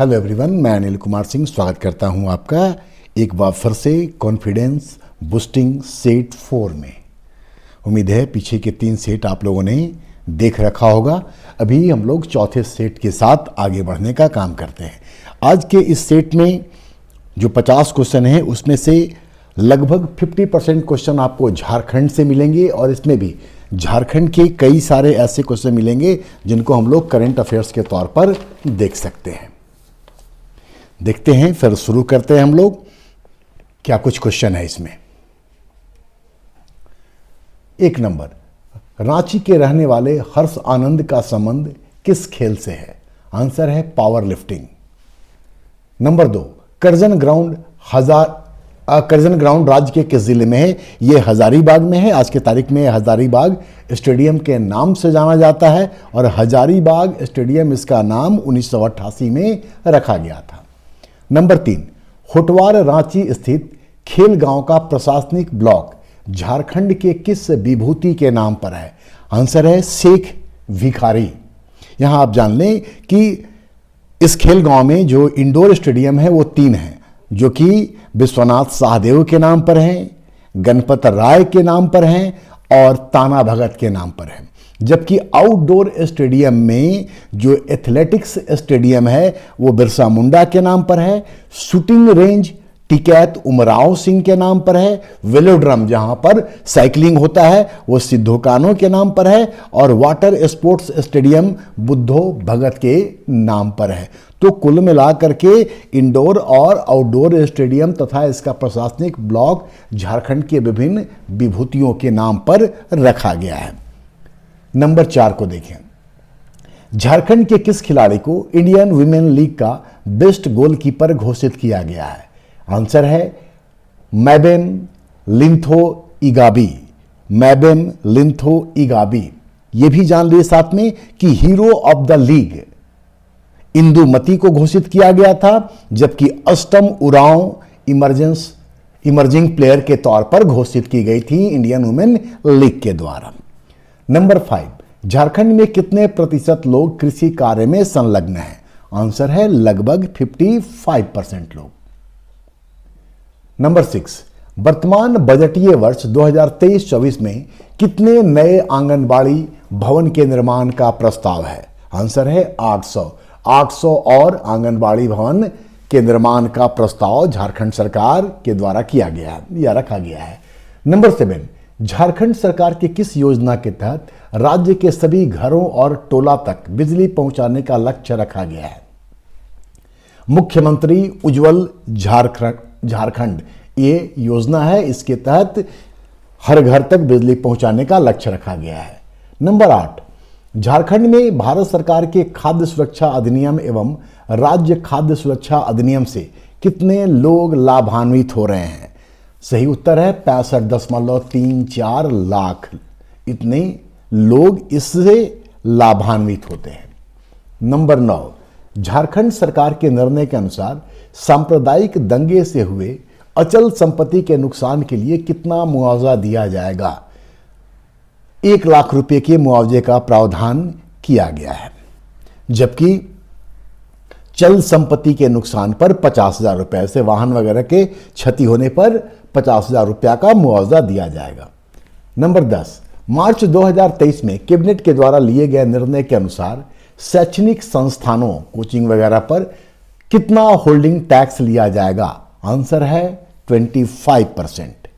Hello everyone, मैं अनिल कुमार सिंह स्वागत करता हूं आपका एक बार फिर से कॉन्फिडेंस बूस्टिंग सेट 4 में। उम्मीद है पीछे के 3 सेट आप लोगों ने देख रखा होगा। अभी हम लोग चौथे सेट के साथ आगे बढ़ने का काम करते हैं। आज के इस सेट में जो 50 क्वेश्चन हैं उसमें से लगभग 50% क्वेश्चन आपको झारखंड से मिलेंगे और इसमें भी झारखंड के कई सारे ऐसे क्वेश्चन मिलेंगे जिनको हम लोग करंट अफेयर्स के तौर पर देख सकते हैं। देखते हैं, फिर शुरू करते हैं हम लोग। क्या कुछ क्वेश्चन है इसमें। 1 नंबर, रांची के रहने वाले हर्ष आनंद का संबंध किस खेल से है? आंसर है पावर लिफ्टिंग। नंबर 2, करजन ग्राउंड राज्य के किस जिले में है? यह हजारीबाग में है। आज के तारीख में हजारीबाग स्टेडियम के नाम से जाना जाता है और हजारीबाग स्टेडियम इसका नाम 1988 में रखा गया था। नंबर 3, होटवार रांची स्थित खेल गांव का प्रशासनिक ब्लॉक झारखंड के किस विभूति के नाम पर है? आंसर है शेख भिखारी। यहां आप जान लें कि इस खेल गांव में जो इंडोर स्टेडियम है वो 3 हैं, जो कि विश्वनाथ सहदेव के नाम पर हैं, गणपत राय के नाम पर हैं और ताना भगत के नाम पर हैं। जबकि आउटडोर स्टेडियम में जो एथलेटिक्स स्टेडियम है वो बिरसा मुंडा के नाम पर है, शूटिंग रेंज टिकैत उमराव सिंह के नाम पर है, वेलोड्रम जहां पर साइकिलिंग होता है वो सिद्धो कानो के नाम पर है और वाटर स्पोर्ट्स स्टेडियम बुद्धो भगत के नाम पर है। तो कुल मिलाकर के इंडोर और आउटडोर स्टेडियम तथा इसका प्रशासनिक ब्लॉक झारखंड के विभिन्न विभूतियों के नाम पर रखा गया है। नंबर 4 को देखें। झारखंड के किस खिलाड़ी को इंडियन वीमेन लीग का बेस्ट गोलकीपर घोषित किया गया है? आंसर है मैबेम लिंथो इगाबी। यह भी जान लिए साथ में कि hero of the league Indumati को घोषित किया गया था, जबकि अष्टम उरांव इमर्जिंग प्लेयर के तौर पर घोषित की गई थी इंडियन वुमेन लीग के द्वारा। नंबर 5, झारखंड में कितने प्रतिशत लोग कृषि कार्य में संलग्न हैं? आंसर है लगभग 55% लोग। नंबर 6, वर्तमान बजटीय वर्ष 2023-24 में कितने नए आंगनबाड़ी भवन के निर्माण का प्रस्ताव है? आंसर है 800 और आंगनबाड़ी भवन के निर्माण का प्रस्ताव झारखंड सरकार के द्वारा किया गया या रखा गया है। नंबर 7, झारखंड सरकार की किस योजना के तहत राज्य के सभी घरों और टोला तक बिजली पहुंचाने का लक्ष्य रखा गया है? मुख्यमंत्री उज्जवल झारखंड ये योजना है, इसके तहत हर घर तक बिजली पहुंचाने का लक्ष्य रखा गया है। नंबर 8, झारखंड में भारत सरकार के खाद्य सुरक्षा अधिनियम एवं राज्य खाद्य सुरक्षा अधिनियम से कितने लोग लाभान्वित हो रहे हैं? सही उत्तर है 65.34 लाख। इतने लोग इससे लाभान्वित होते हैं। नंबर 9, झारखंड सरकार के निर्णय के अनुसार सांप्रदायिक दंगे से हुए अचल संपत्ति के नुकसान के लिए कितना मुआवजा दिया जाएगा? 1 लाख रुपए के मुआवजे का प्रावधान किया गया है, जबकि चल संपत्ति के नुकसान पर 50,000 रुपए से वाहन वगैरह के क्षति होने पर 50,000 रुपया का मुआवजा दिया जाएगा। नंबर 10, मार्च 2023 में कैबिनेट के द्वारा लिए गए निर्णय के अनुसार शैक्षणिक संस्थानों कोचिंग वगैरह पर कितना होल्डिंग टैक्स लिया जाएगा? आंसर है 25%।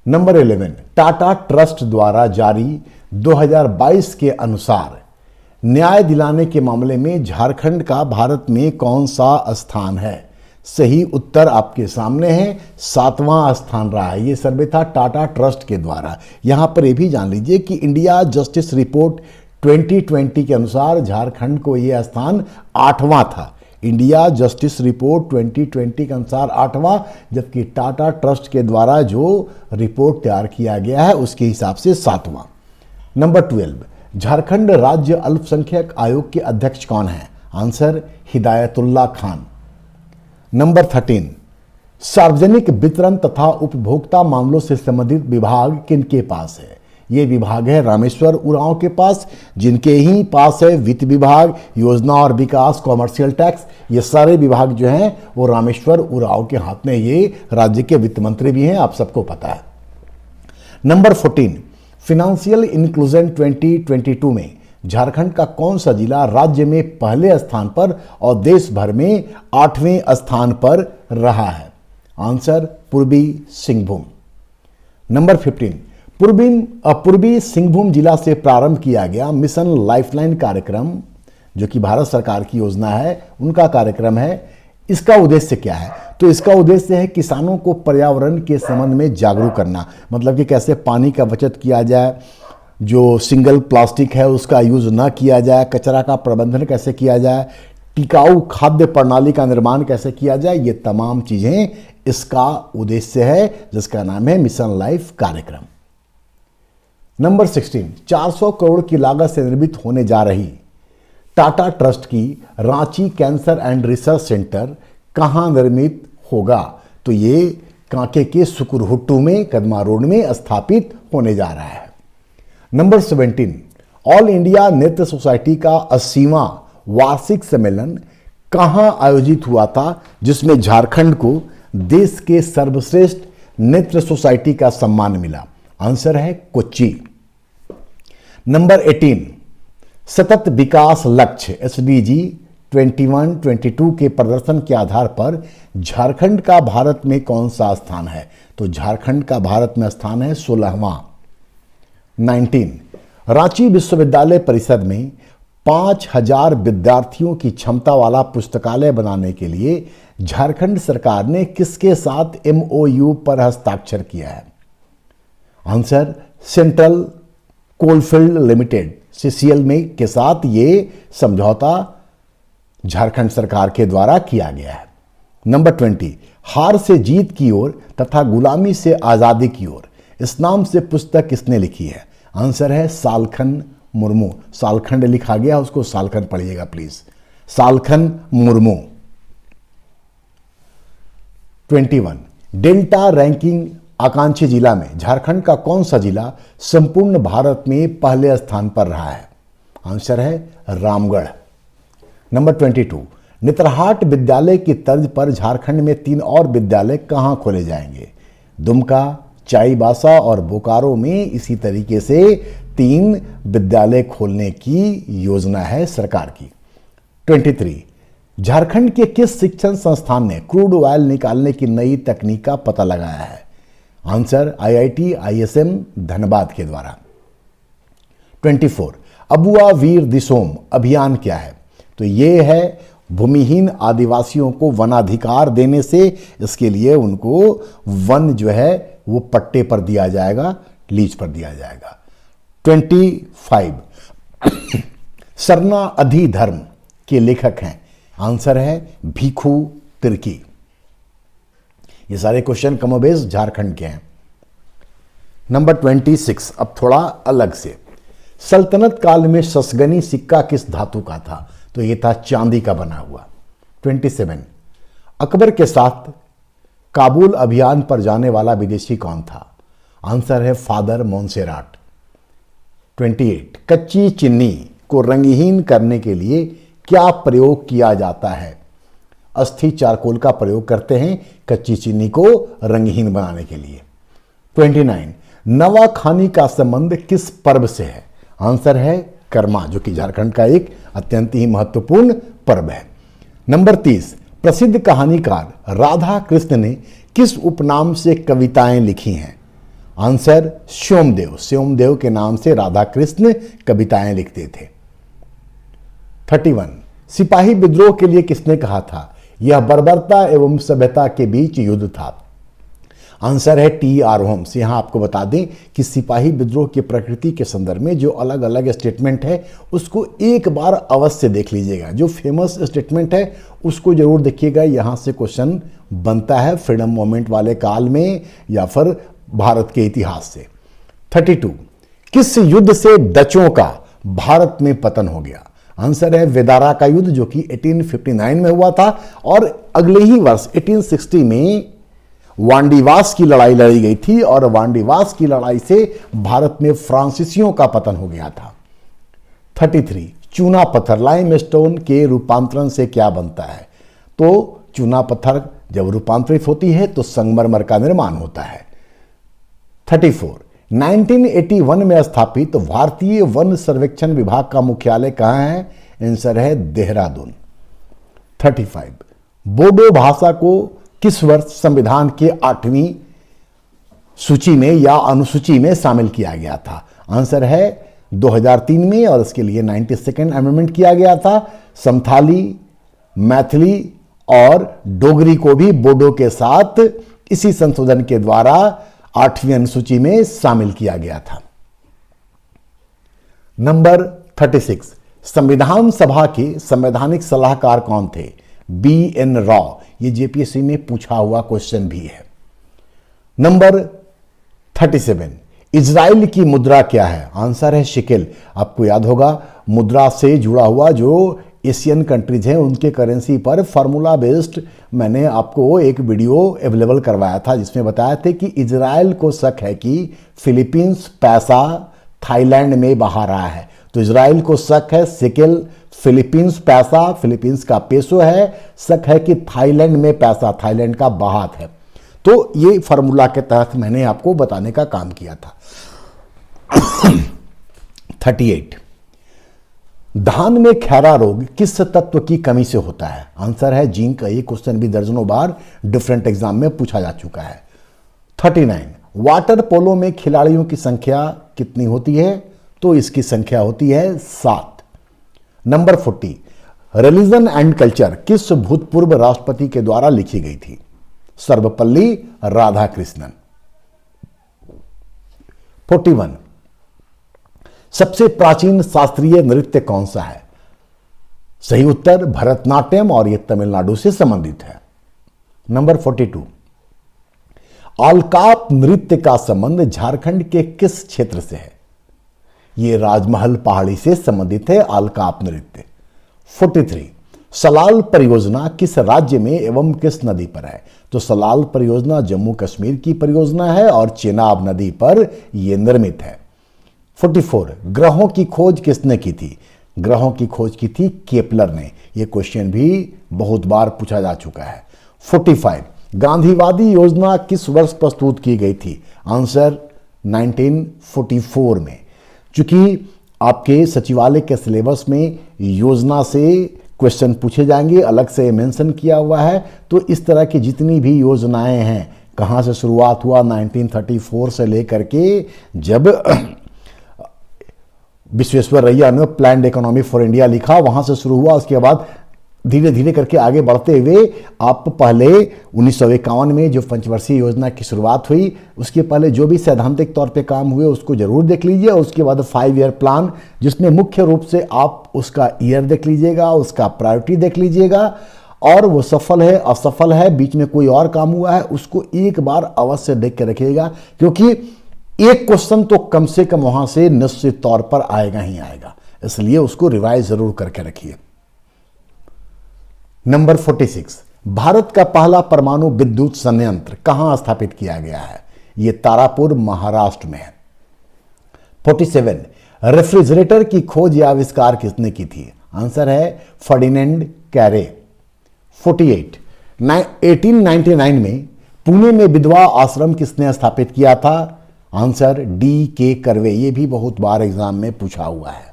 नंबर 11, टाटा ट्रस्ट द्वारा जारी 2022 के अनुसार न्याय दिलाने के मामले में झारखंड का भारत में कौन सा स्थान है? सही उत्तर आपके सामने है, 7वां स्थान रहा है। यह सर्वे था टाटा ट्रस्ट के द्वारा। यहां पर यह भी जान लीजिए कि इंडिया जस्टिस रिपोर्ट 2020 के अनुसार झारखंड को यह स्थान 8वां था। इंडिया जस्टिस रिपोर्ट 2020 के अनुसार 8वां, जबकि टाटा ट्रस्ट के द्वारा जो रिपोर्ट तैयार किया गया है उसके हिसाब से 7वां। नंबर 12, झारखंड राज्य अल्पसंख्यक आयोग के अध्यक्ष कौन हैं? आंसर हिदायतुल्ला खान। नंबर 13, सार्वजनिक वितरण तथा उपभोक्ता मामलों से संबंधित विभाग किनके पास है? ये विभाग है रामेश्वर उरांव के पास, जिनके ही पास है वित्त विभाग, योजना और विकास, कॉमर्शियल टैक्स। ये सारे विभाग जो हैं वो रामेश्वर उरांव के हाथ में, ये राज्य के वित्त मंत्री भी हैं, आप सबको पता है। नंबर 14, फिनेंशियल इंक्लूजन 2022 में झारखंड का कौन सा जिला राज्य में पहले स्थान पर और देश भर में 8वें स्थान पर रहा है? आंसर पूर्वी सिंहभूम। नंबर 15, पूर्वी सिंहभूम जिला से प्रारंभ किया गया मिशन लाइफलाइन कार्यक्रम, जो कि भारत सरकार की योजना है, उनका कार्यक्रम है। इसका उद्देश्य क्या है? तो इसका उद्देश्य है किसानों को पर्यावरण के संबंध में जागरूक करना, मतलब कि कैसे पानी का बचत किया जाए, जो सिंगल प्लास्टिक है उसका यूज न किया जाए, कचरा का प्रबंधन कैसे किया जाए, टिकाऊ खाद्य प्रणाली का निर्माण कैसे किया जाए, ये तमाम चीजें इसका उद्देश्य है, जिसका नाम है मिशन लाइफ कार्यक्रम। नंबर 16, 400 करोड़ की लागत से निर्मित होने जा रही टाटा ट्रस्ट की Ranchi cancer and research centre कहां निर्मित होगा? तो ये कांके के सुकुरहुट्टू में, कदमा रोड में स्थापित होने जा रहा है। नंबर 17, ऑल इंडिया नृत्य सोसाइटी का 80वां वार्षिक सम्मेलन कहां आयोजित हुआ था, जिसमें झारखंड को देश के सर्वश्रेष्ठ नृत्य सोसाइटी का सम्मान मिला? आंसर है कोच्चि। नंबर 18, सतत विकास लक्ष्य SDG 21-22 के प्रदर्शन के आधार पर झारखंड का भारत में कौन सा स्थान है? तो झारखंड का भारत में स्थान है 16वां। 19, रांची विश्वविद्यालय परिषद में 5000 विद्यार्थियों की क्षमता वाला पुस्तकालय बनाने के लिए झारखंड सरकार ने किसके साथ MOU पर हस्ताक्षर किया है? Answer central coalfield limited CCL में के साथ ये समझौता झारखंड सरकार के द्वारा किया गया है। नंबर 20, हार से जीत की ओर तथा गुलामी से आजादी की ओर, इस नाम से पुस्तक किसने लिखी है? आंसर है सालखन मुर्मू। सालखंड लिखा गया, उसको सालखन पढ़िएगा please, Salkhan Murmu. 21, delta ranking आकांक्षी जिला में झारखंड का कौन सा जिला संपूर्ण भारत में पहले स्थान पर रहा है? आंसर है रामगढ़। नंबर 22, नेतरहाट विद्यालय की तर्ज पर झारखंड में 3 और विद्यालय कहां खोले जाएंगे? दुमका, चाईबासा और बोकारो में इसी तरीके से 3 विद्यालय खोलने की योजना है सरकार की। 23, झारखंड के किस शिक्षण संस्थान ने क्रूड ऑयल निकालने की नई तकनीक का पता लगाया है? आंसर IIT ISM धनबाद के द्वारा। 24, अबुआ वीर दिसोम अभियान क्या है? तो ये है भूमिहीन आदिवासियों को वनाधिकार देने से, इसके लिए उनको वन जो है वो पट्टे पर दिया जाएगा, लीज पर दिया जाएगा। 25, सरना अधिधर्म के लेखक हैं? आंसर है भिखू तिर्की। ये सारे क्वेश्चन कमोबेश झारखंड के हैं। नंबर 26, अब थोड़ा अलग से, सल्तनत काल में ससगनी सिक्का किस धातु का था? तो ये था चांदी का बना हुआ। 27, अकबर के साथ काबुल अभियान पर जाने वाला विदेशी कौन था? आंसर है फादर मोंसेराट। 28, कच्ची चीनी को रंगहीन करने के लिए क्या प्रयोग किया जाता है? अस्थि चारकोल का प्रयोग करते हैं कच्ची चीनी को रंगहीन बनाने के लिए। 29, नवाखानी का संबंध किस पर्व से है? आंसर है कर्मा, जो कि झारखंड का एक अत्यंत ही महत्वपूर्ण पर्व है। नंबर 30, प्रसिद्ध कहानीकार राधा कृष्ण ने किस उपनाम से कविताएं लिखी हैं? आंसर सोमदेव। सोमदेव के नाम से राधा कृष्ण कविताएं लिखते थे। 31, सिपाही विद्रोह के लिए किसने कहा था? यह बर्बरता एवं सभ्यता के बीच युद्ध था। आंसर है TR होम्स। यहां आपको बता दें कि सिपाही विद्रोह की प्रकृति के संदर्भ में जो अलग अलग स्टेटमेंट है उसको एक बार अवश्य देख लीजिएगा। जो फेमस स्टेटमेंट है उसको जरूर देखिएगा, यहां से क्वेश्चन बनता है फ्रीडम मूवमेंट वाले काल में या फिर भारत के इतिहास से। 32, किस युद्ध से डचों का भारत में पतन हो गया? आंसर है वेदारा का युद्ध, जो कि 1859 में हुआ था और अगले ही वर्ष 1860 में वांडीवास की लड़ाई लड़ी गई थी और वांडीवास की लड़ाई से भारत में फ्रांसीसियों का पतन हो गया था। 33, चूना पत्थर लाइमस्टोन के रूपांतरण से क्या बनता है? तो चूना पत्थर जब रूपांतरित होती है तो संगमरमर का निर्माण होता है। 34, 1981 में स्थापित भारतीय वन सर्वेक्षण विभाग का मुख्यालय कहाँ है? आंसर है देहरादून। 35, बोडो भाषा को किस वर्ष संविधान के 8वीं सूची में या अनुसूची में शामिल किया गया था? आंसर है 2003 में और इसके लिए 92nd अमेंडमेंट किया गया था। संथाली, मैथिली और डोगरी को भी बोडो के साथ इसी संशोधन के द्वारा 8वीं अनुसूची में शामिल किया गया था। नंबर 36, संविधान सभा के संवैधानिक सलाहकार कौन थे? BN राव। ये जेपीएससी में पूछा हुआ क्वेश्चन भी है। नंबर 37, इजराइल की मुद्रा क्या है? आंसर है शिकेल। आपको याद होगा मुद्रा से जुड़ा हुआ जो एशियन कंट्रीज हैं उनके करेंसी पर फार्मूला बेस्ड मैंने आपको एक वीडियो अवेलेबल करवाया था जिसमें बताया था कि इजराइल को शक है कि फिलीपींस पैसा थाईलैंड में बहा रहा है। तो इजराइल को शक है शिकेल, फिलीपींस पैसा, फिलीपींस का पेसो है, शक है कि थाईलैंड में पैसा थाईलैंड का बहात है। तो ये फार्मूला के तहत मैंने आपको बताने का काम किया था। 38, धान में खैरा रोग किस तत्व की कमी से होता है? आंसर है जिंक। ये क्वेश्चन भी दर्जनों बार डिफरेंट एग्जाम में पूछा जा चुका है। 39, वाटर पोलो में खिलाड़ियों की संख्या कितनी होती है? तो इसकी संख्या होती है 7। नंबर 40, रिलीजन एंड कल्चर किस भूतपूर्व राष्ट्रपति के द्वारा लिखी गई थी? सर्वपल्ली राधाकृष्णन। 41, सबसे प्राचीन शास्त्रीय नृत्य कौन सा है? सही उत्तर भरतनाट्यम और यह तमिलनाडु से संबंधित है। नंबर 42, अलकाप नृत्य का संबंध झारखंड के किस क्षेत्र से है? यह राजमहल पहाड़ी से संबंधित है अलकाप नृत्य। 43, सलाल परियोजना किस राज्य में एवं किस नदी पर है? तो सलाल परियोजना जम्मू कश्मीर की परियोजना है और चेनाब नदी पर यह निर्मित है। 44, ग्रहों की खोज किसने की थी? ग्रहों की खोज की थी केपलर ने। यह क्वेश्चन भी बहुत बार पूछा जा चुका है। 45, गांधीवादी योजना किस वर्ष प्रस्तुत की गई थी? आंसर 1944 में। चूंकि आपके सचिवालय के सिलेबस में योजना से क्वेश्चन पूछे जाएंगे, अलग से मेंशन किया हुआ है, तो इस तरह की जितनी भी योजनाएं हैं कहां से शुरुआत हुआ 1934 से लेकर के जब विश्वेश्वरैया ने प्लान्ड इकोनॉमी फॉर इंडिया लिखा वहां से शुरू हुआ। उसके बाद धीरे धीरे करके आगे बढ़ते हुए आप पहले 1951 में जो पंचवर्षीय योजना की शुरुआत हुई उसके पहले जो भी सैद्धांतिक तौर पे काम हुए उसको जरूर देख लीजिए। उसके बाद 5 ईयर प्लान जिसमें मुख्य रूप से आप उसका ईयर देख लीजिएगा, उसका प्रायोरिटी देख लीजिएगा और वो सफल है असफल है, बीच में कोई और काम हुआ है, उसको एक बार अवश्य देख के रखिएगा, क्योंकि एक क्वेश्चन तो कम से कम वहां से निश्चित तौर पर आएगा ही आएगा, इसलिए उसको रिवाइज जरूर करके रखिए। नंबर 46, भारत का पहला परमाणु विद्युत संयंत्र कहां स्थापित किया गया है? यह तारापुर महाराष्ट्र में है। 47, रेफ्रिजरेटर की खोज या आविष्कार किसने की थी? आंसर है फर्डिनेंड कैरे। 48, 1899 में पुणे में विधवा आश्रम किसने स्थापित किया था? Answer D.K. कर्वे। ये भी बहुत बार एग्जाम में पूछा हुआ है।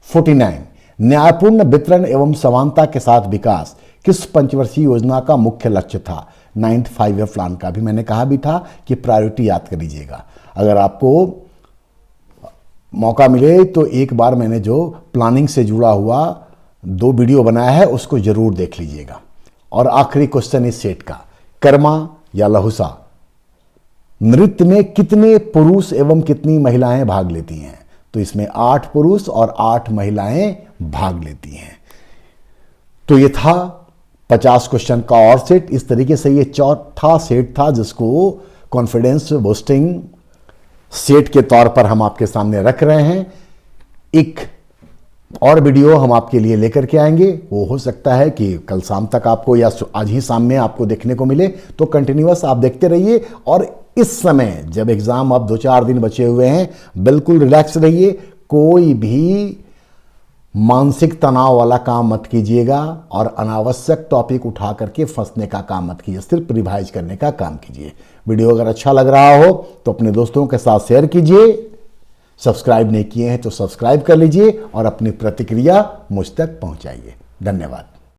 49, न्यायपूर्ण वितरण एवं समानता के साथ विकास किस पंचवर्षीय योजना का मुख्य लक्ष्य था? 9th 5 ईयर प्लान का भी मैंने कहा भी था कि प्रायोरिटी याद कर लीजिएगा। अगर आपको मौका मिले तो एक बार मैंने जो प्लानिंग से जुड़ा हुआ 2 वीडियो बनाया है उसको जरूर देख लीजिएगा। और आखिरी क्वेश्चन इस सेट का, कर्मा या लहुसा नृत्य में कितने पुरुष एवं कितनी महिलाएं भाग लेती हैं? तो इसमें 8 पुरुष और 8 महिलाएं भाग लेती हैं। तो ये था 50 क्वेश्चन का और सेट। इस तरीके से ये चौथा सेट था जिसको कॉन्फिडेंस बूस्टिंग सेट के तौर पर हम आपके सामने रख रहे हैं। एक और वीडियो हम आपके लिए लेकर के आएंगे। वो हो सकता है कि कल शाम तक आपको या आज ही शाम में आपको देखने को मिले, तो कंटिन्यूअस आप देखते रहिए। और इस समय जब एग्ज़ाम अब 2-4 दिन बचे हुए हैं, बिल्कुल रिलैक्स रहिए, कोई भी मानसिक तनाव वाला काम मत कीजिएगा और अनावश्यक टॉपिक उठा करके फंसने का काम मत कीजिए, सिर्फ रिवाइज करने का काम कीजिए। वीडियो अगर अच्छा लग रहा हो तो अपने दोस्तों के साथ शेयर कीजिए, सब्सक्राइब नहीं किए हैं तो सब्सक्राइब कर लीजिए और अपनी प्रतिक्रिया मुझ तक पहुंचाइए। धन्यवाद।